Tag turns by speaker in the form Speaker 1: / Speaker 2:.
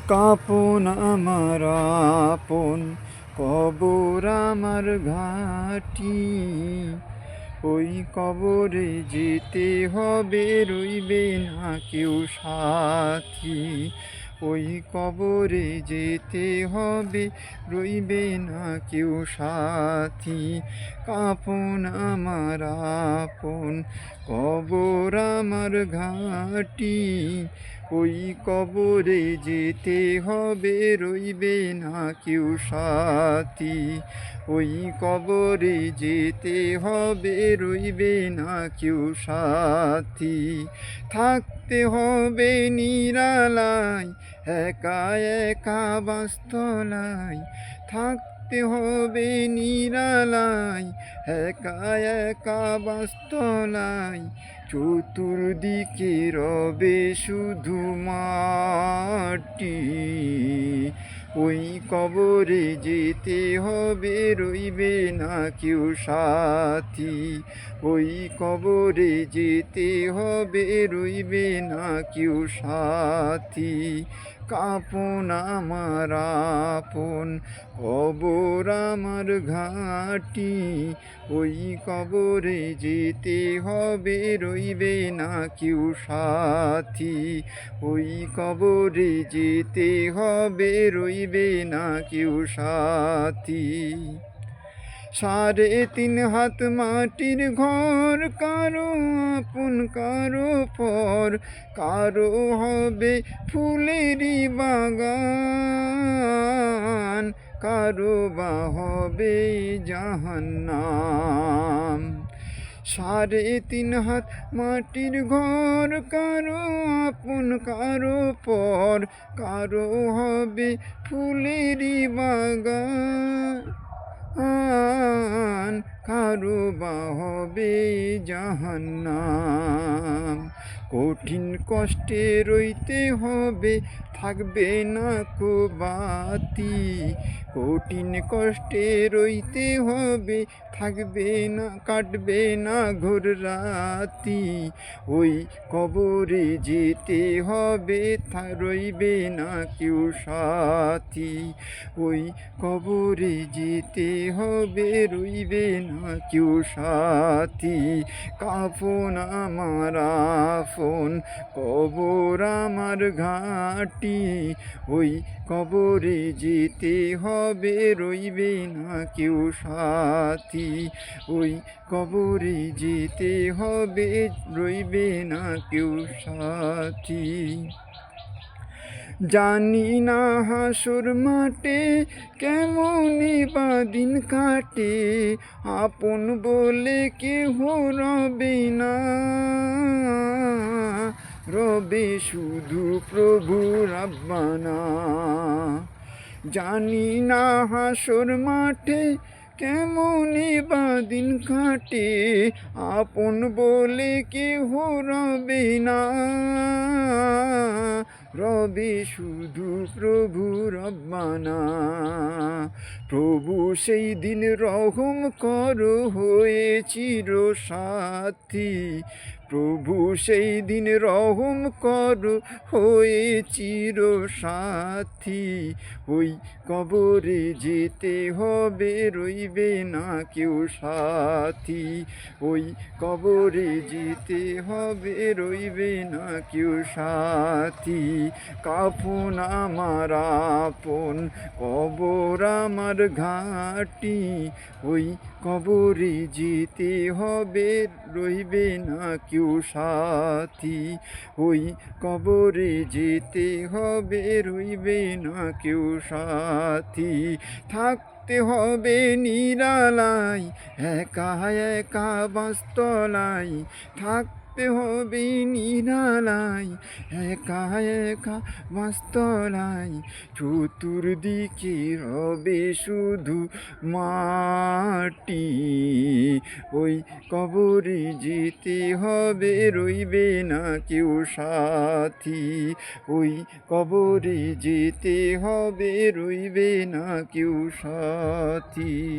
Speaker 1: কাপন আমার আপন, কবর আমার ঘাটি। ওই কবরে যেতে হবে, রইবে না কেউ সাথী। ওই কবরে যেতে হবে, রইবে না কেউ সাথী। কাপন আমার আপন, কবর আমার ঘাটি। ওই কবরে যেতে হবে, রইবে না কেউ সাথী। ওই কবরে যেতে হবে, রইবে না কেউ সাথী। থাকতে হবে নিরালায়, একা একা বাসতলায়। থাকতে হবে নিরালায়, একা একা বাসতলায়। চতুর্দিকে রবে শুধু মাটি। ওই কবরে যেতে হবে, রইবে না কেউ সাথী। ওই কবরে যেতে হবে, রইবে না কেউ সাথী। কাপন আমার আপন, কবর আমার ঘাটি। ওই কবরে যেতে হবে, রইবে না কেউ সাথী। ওই কবরে যেতে হবে, রইবে না কেউ সাথী। 3.5 হাত মাটির ঘর, কারো আপন কারো পর। কারো হবে ফুলেরই বাগান, কারো বা হবে জাহান্নাম। 3.5 হাত মাটির ঘর, কারো আপন কারো পর। কারো হবে ফুলেরই বাগান, কারো বা হবে জাহান্নাম। কঠিন কষ্টে রইতে হবে, থাকবে না কো বাতি। কঠিন কষ্টে রইতে হবে, থাকবে না কাটবে না ঘোর রাতি। ওই কবরে যেতে হবে, রইবে না কেউ সাথী। ওই কবরে যেতে হবে, রইবে না কেউ সাথী। কাপন আমার আপন, কবর আমার ঘাটি। ওই কবরে যেতে হবে, রইবে না কেউ সাথী। ওই কবরে যেতে হবে, রইবে না কেউ সাথী। জানি না হাসর মাঠে কেমনই বা দিন কাটে, আপন বলে কেহ রবে না। রবে শুধু প্রভু রাব্বানা। জানি না হাসর মাঠে কেমনই বা দিন কাটে, আপন বলে কেহ রবে না। রবে শুধু প্রভু রব্বানা। প্রভু সেই দিন রহম করো হয়ে চির সাথী। প্রভু সেই দিন রহম করো হয়ে চির সাথী। ওই কবরে যেতে হবে, রইবে না কেউ সাথী। ওই কবরে যেতে হবে, রইবে না কেউ সাথী। কাপন আমার আপন, কবর আমার ঘাটি। ওই কবরে যেতে হবে, রইবে না কেউ সাথী। ওই কবরে যেতে হবে, রইবে না কেউ সাথী। থাকতে হবে নিরালায়, একা একা বাসতলায়। থাকতে হবে নিরালায়, একা একা বাসতলায়। চতুর্দিকে রবে শুধু মাটি। ওই কবরে যেতে হবে, রইবে না কেউ সাথী। ওই কবরে যেতে হবে, রইবে না কেউ সাথী।